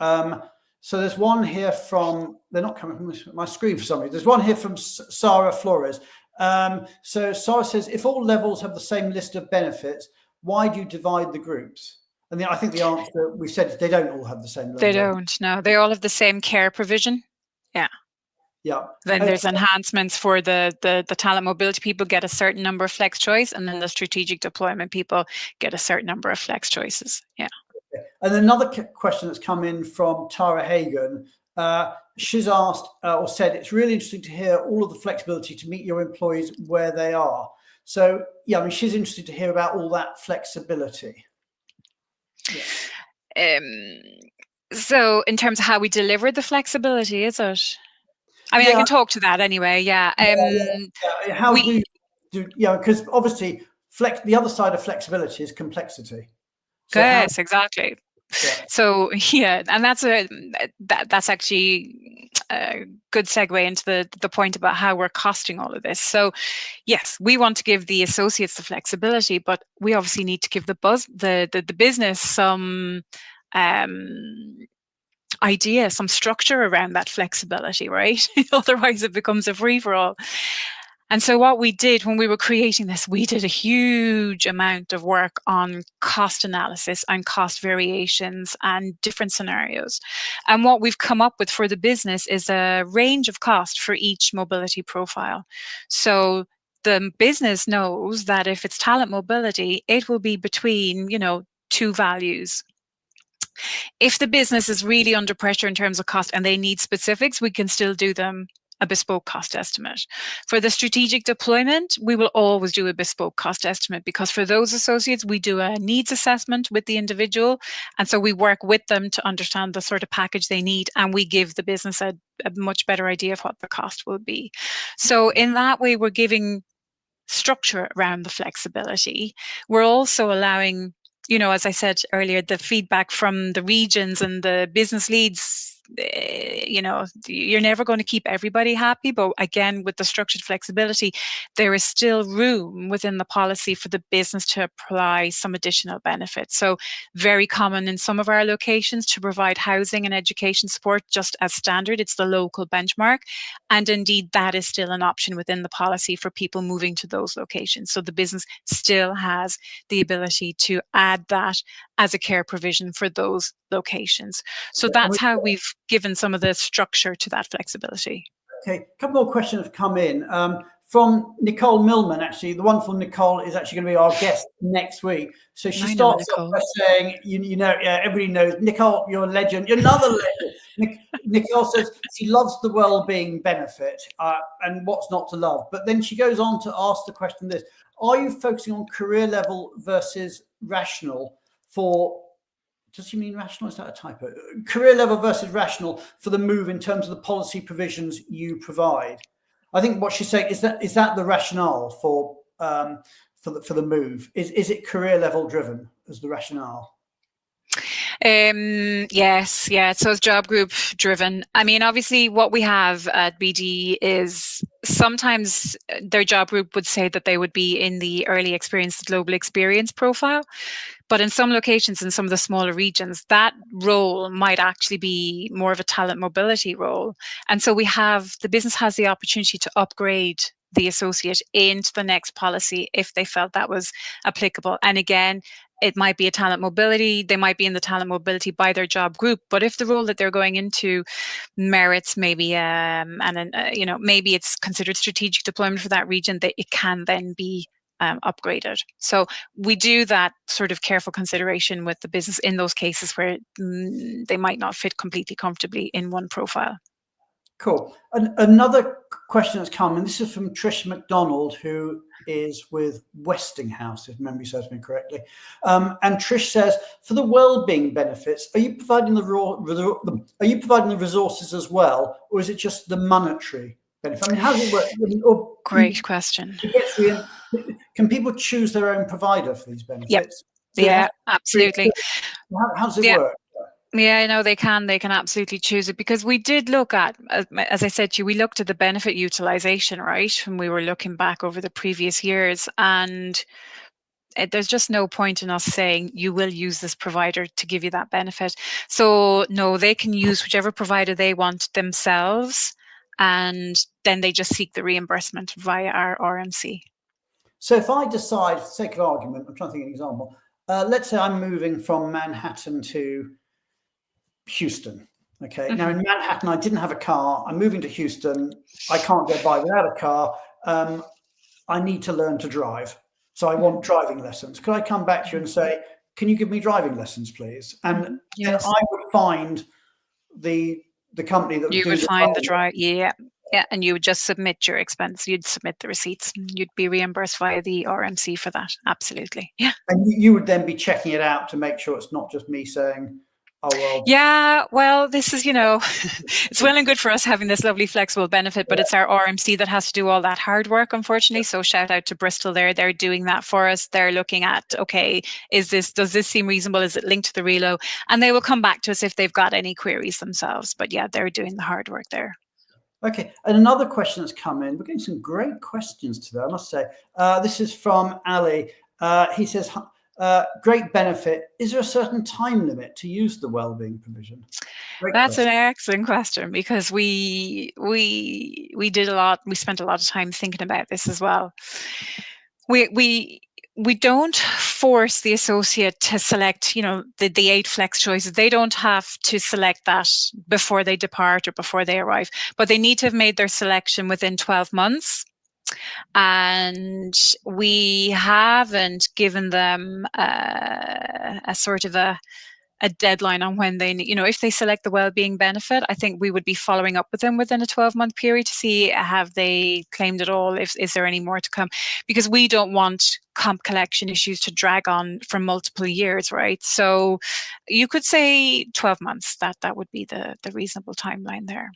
So there's one here from, they're not coming from my screen for some reason. There's one here from Sarah Flores. So Sarah says, if all levels have the same list of benefits, why do you divide the groups? And I think the answer we said is they don't all have the same level. They don't, no. They all have the same care provision. Yeah. Yeah. Then there's enhancements for the talent mobility people get a certain number of flex choice, and then the strategic deployment people get a certain number of flex choices. Yeah. And another question that's come in from Tara Hagan. She's asked or said, it's really interesting to hear all of the flexibility to meet your employees where they are. So, yeah, I mean, she's interested to hear about all that flexibility. Yeah. So in terms of how we deliver the flexibility, is it? I mean, I can talk to that anyway. Yeah. How do you, because obviously the other side of flexibility is complexity. So yes, exactly. Yeah. So yeah, and that's actually a good segue into the point about how we're costing all of this. So yes, we want to give the associates the flexibility, but we obviously need to give the business some idea, some structure around that flexibility, right? Otherwise it becomes a free-for-all. And so what we did when we were creating this, we did a huge amount of work on cost analysis and cost variations and different scenarios. And what we've come up with for the business is a range of cost for each mobility profile. So the business knows that if it's talent mobility, it will be between, two values. If the business is really under pressure in terms of cost and they need specifics, we can still do them a bespoke cost estimate. For the strategic deployment, we will always do a bespoke cost estimate, because for those associates, we do a needs assessment with the individual. And so we work with them to understand the sort of package they need, and we give the business a much better idea of what the cost will be. So in that way, we're giving structure around the flexibility. We're also allowing, as I said earlier, the feedback from the regions and the business leads you're never going to keep everybody happy. But again, with the structured flexibility, there is still room within the policy for the business to apply some additional benefits. So very common in some of our locations to provide housing and education support just as standard. It's the local benchmark. And indeed, that is still an option within the policy for people moving to those locations. So the business still has the ability to add that as a care provision for those locations. So that's how we've given some of the structure to that flexibility. Okay, a couple more questions have come in. From Nicole Millman, actually. The wonderful Nicole is actually going to be our guest next week. So she starts off by saying, everybody knows, Nicole, you're a legend. You're another legend. Nicole says she loves the well-being benefit and what's not to love. But then she goes on to ask the question this: are you focusing on career level versus rational for... Does she mean rational? Is that a typo? Career level versus rational for the move in terms of the policy provisions you provide. I think what she's saying is that the rationale for the move. Is it career level driven as the rationale? Yes, yeah. So it's job group driven. I mean, obviously, what we have at BD is sometimes their job group would say that they would be in the early experience, global experience profile. But in some locations, in some of the smaller regions, that role might actually be more of a talent mobility role. And so the business has the opportunity to upgrade the associate into the next policy if they felt that was applicable. And again, it might be a talent mobility. They might be in the talent mobility by their job group. But if the role that they're going into merits maybe, maybe it's considered strategic deployment for that region, that it can then be upgraded. So we do that sort of careful consideration with the business in those cases where they might not fit completely comfortably in one profile. Cool. Another question that's come, and this is from Trish McDonald, who is with Westinghouse, if memory serves me correctly. And Trish says, for the well-being benefits, are you providing the resources as well, or is it just the monetary benefit? I mean, how does it work? Great question. Can people choose their own provider for these benefits? Yep. So yeah, absolutely. How does it work? Yeah, no, they can absolutely choose it, because we did look at, as I said to you, we looked at the benefit utilization, right? When we were looking back over the previous years, and there's just no point in us saying you will use this provider to give you that benefit. So no, they can use whichever provider they want themselves, and then they just seek the reimbursement via our RMC. So if I decide, for the sake of argument, I'm trying to think of an example. Let's say I'm moving from Manhattan to Houston. Okay. Mm-hmm. Now in Manhattan, I didn't have a car. I'm moving to Houston. I can't get by without a car. I need to learn to drive. So I want driving lessons. Could I come back to you and say, can you give me driving lessons, please? And yes, I would find the company that you would find the drive. Yeah. Yeah, and you would just submit your expense. You'd submit the receipts. You'd be reimbursed via the RMC for that. Absolutely. Yeah. And you would then be checking it out to make sure it's not just me saying, oh, well. Yeah, well, this is, it's well and good for us having this lovely flexible benefit, but it's our RMC that has to do all that hard work, unfortunately. So shout out to Bristol there. They're doing that for us. They're looking at, okay, does this seem reasonable? Is it linked to the relo? And they will come back to us if they've got any queries themselves. But yeah, they're doing the hard work there. Okay, and another question that's come in. We're getting some great questions today, I must say. This is from Ali. He says, great benefit. Is there a certain time limit to use the wellbeing provision? That's an excellent question, because we did a lot. We spent a lot of time thinking about this as well. We don't force the associate to select, the 8 flex choices. They don't have to select that before they depart or before they arrive, but they need to have made their selection within 12 months. And we haven't given them a sort of a deadline on when they, if they select the wellbeing benefit, I think we would be following up with them within a 12-month period to see, have they claimed it all? Is there any more to come? Because we don't want comp collection issues to drag on for multiple years, right? So you could say 12 months, that would be the reasonable timeline there.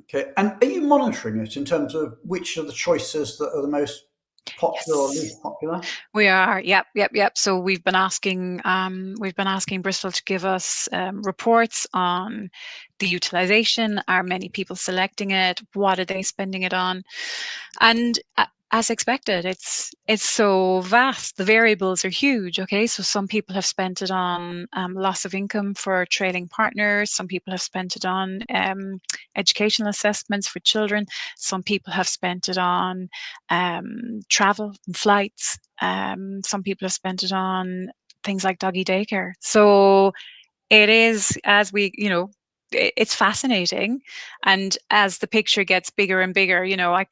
Okay, and are you monitoring it in terms of which are the choices that are the most popular or least popular? We are. Yep. So we've been asking Bristol to give us reports on the utilization. Are many people selecting it? What are they spending it on? And as expected, it's so vast. The variables are huge. Okay, so some people have spent it on loss of income for trailing partners. Some people have spent it on educational assessments for children. Some people have spent it on travel and flights. Some people have spent it on things like doggy daycare. So it is, as we, it's fascinating. And as the picture gets bigger and bigger, I'm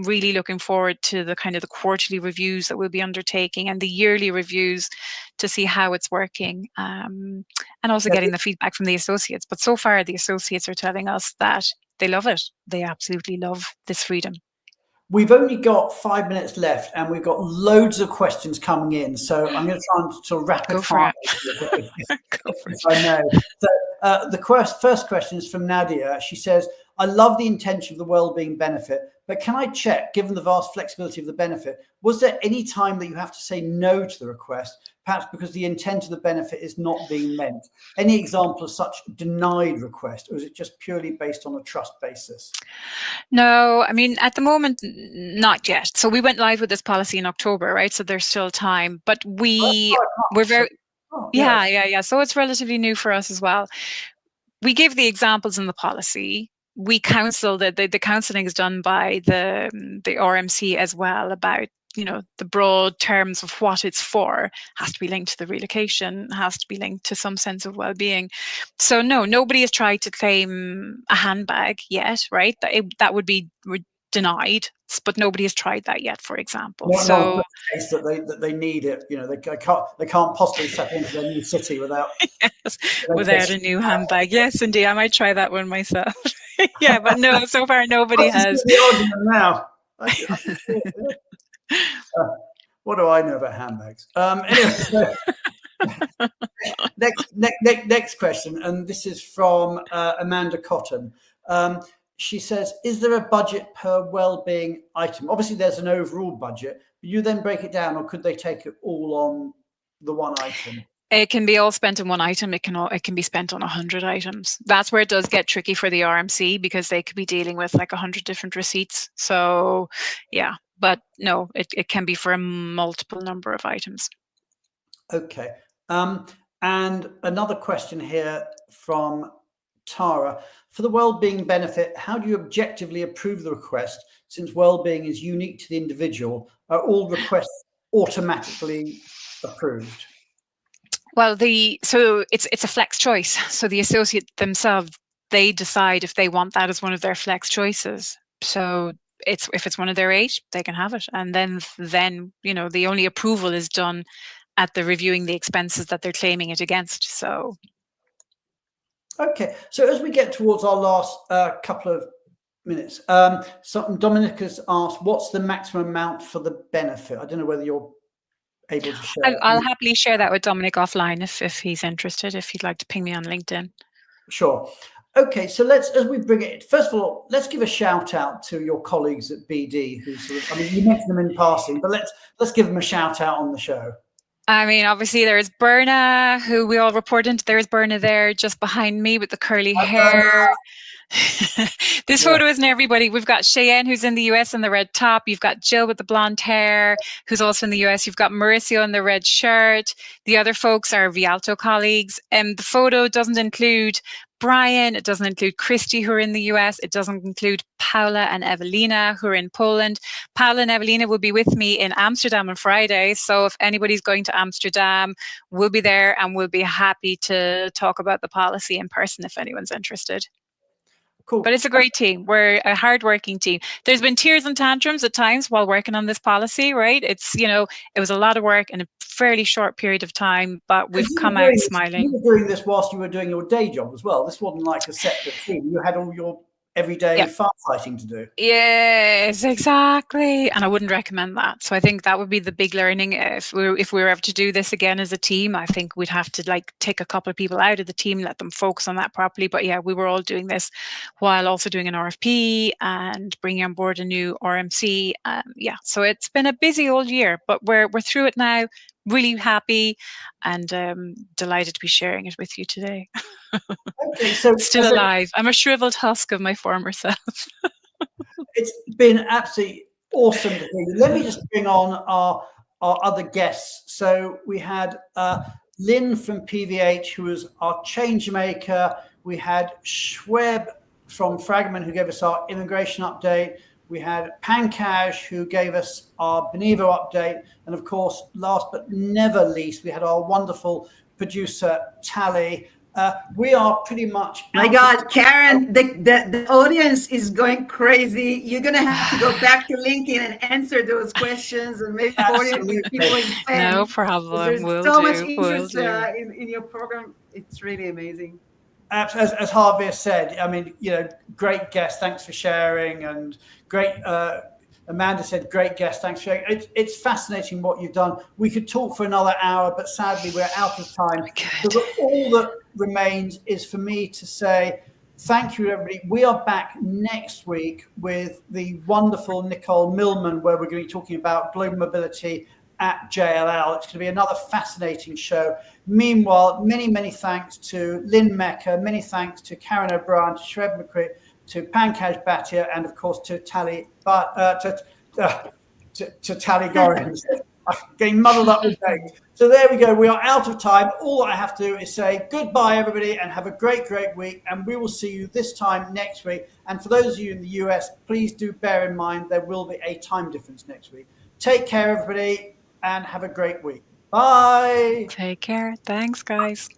really looking forward to the kind of the quarterly reviews that we'll be undertaking and the yearly reviews to see how it's working, and also getting the feedback from the associates. But so far, the associates are telling us that they love it. They absolutely love this freedom. We've only got 5 minutes left, and we've got loads of questions coming in. So I'm going to try and sort of rapid fire if I may. So the first question is from Nadia. She says, "I love the intention of the wellbeing benefit, but can I check, given the vast flexibility of the benefit, was there any time that you have to say no to the request, perhaps because the intent of the benefit is not being met? Any example of such denied request, or is it just purely based on a trust basis?" No, I mean, at the moment, not yet. So we went live with this policy in October, right? So there's still time, but we're very, yeah. So it's relatively new for us as well. We give the examples in the policy. We counsel that the counselling is done by the RMC as well about, the broad terms of what it's for. Has to be linked to the relocation, has to be linked to some sense of well-being. So no, nobody has tried to claim a handbag yet, right? That would be denied, but nobody has tried that yet, for example. So case that they need it, they can't possibly step into their new city without without a new handbag. Yes, indeed, I might try that one myself. Yeah, but no, so far nobody has. The argument now. What do I know about handbags? Anyway, next question, and this is from Amanda Cotton. She says, "Is there a budget per well-being item?" Obviously, there's an overall budget, but you then break it down, or could they take it all on the one item? It can be all spent in one item. It can be spent on 100 items. That's where it does get tricky for the RMC, because they could be dealing with like 100 different receipts. So, yeah. But no, it can be for a multiple number of items. Okay. And another question here from Tara. For the wellbeing benefit, how do you objectively approve the request? Since wellbeing is unique to the individual, are all requests automatically approved? Well, so it's a flex choice. So the associate themselves, they decide if they want that as one of their flex choices. So if it's one of their 8, they can have it. And then the only approval is done at the reviewing the expenses that they're claiming it against. So. Okay. So as we get towards our last couple of minutes, Dominic has asked, what's the maximum amount for the benefit? I don't know whether you're able to share. I'll happily share that with Dominic offline if he's interested, if he'd like to ping me on LinkedIn. Sure. Okay, so as we bring it, first of all, let's give a shout out to your colleagues at BD who you mentioned them in passing, but let's give them a shout out on the show. I mean, obviously there's Berna, who we all report into. There's Berna there just behind me with the curly hair. This photo isn't everybody. We've got Cheyenne, who's in the US in the red top. You've got Jill with the blonde hair, who's also in the US. You've got Mauricio in the red shirt. The other folks are Vialto colleagues. The photo doesn't include Brian, it doesn't include Christy, who are in the US. It doesn't include Paula and Evelina, who are in Poland. Paula and Evelina will be with me in Amsterdam on Friday. So if anybody's going to Amsterdam, we'll be there and we'll be happy to talk about the policy in person if anyone's interested. Cool. But it's a great team. We're a hardworking team. There's been tears and tantrums at times while working on this policy, right? It's, it was a lot of work in a fairly short period of time, but we've come out smiling. You were doing this whilst you were doing your day job as well. This wasn't like a separate team. You had all your everyday Yep. firefighting to do. Yes, exactly. And I wouldn't recommend that. So I think that would be the big learning. If we were ever to do this again as a team, I think we'd have to like take a couple of people out of the team, let them focus on that properly. But yeah, we were all doing this while also doing an RFP and bringing on board a new RMC. Yeah, so it's been a busy old year, but we're through it now. Really happy and delighted to be sharing it with you today. Okay, so Still alive. I'm a shriveled husk of my former self. it's been absolutely awesome to hear you. Let me just bring on our other guests. So we had Lynn from PVH, who was our change maker. We had Schweb from Fragment, who gave us our immigration update. We had Pankaj, who gave us our Benivo update. And of course, last but never least, we had our wonderful producer, Tally. We are pretty much. My God, Karen, the audience is going crazy. You're going to have to go back to LinkedIn and answer those questions and make people fan. No problem. There's We'll so do. much interest We'll do. in your program. It's really amazing. As Harvey has said, I mean, great guest. Thanks for sharing. And great. Amanda said, great guest. Thanks for sharing. It's fascinating what you've done. We could talk for another hour, but sadly we're out of time. So all that remains is for me to say thank you, everybody. We are back next week with the wonderful Nicole Millman, where we're going to be talking about global mobility at JLL. It's going to be another fascinating show. Meanwhile, many, many thanks to Lynn Mecca, many thanks to Karen O'Brien, to Shred McCrit, to Pankaj Bhatia, and of course to Tally, to Tally Gorins. I'm getting muddled up with names. So there we go. We are out of time. All I have to do is say goodbye, everybody, and have a great, great week. And we will see you this time next week. And for those of you in the US, please do bear in mind there will be a time difference next week. Take care, everybody, and have a great week. Bye. Take care. Thanks, guys.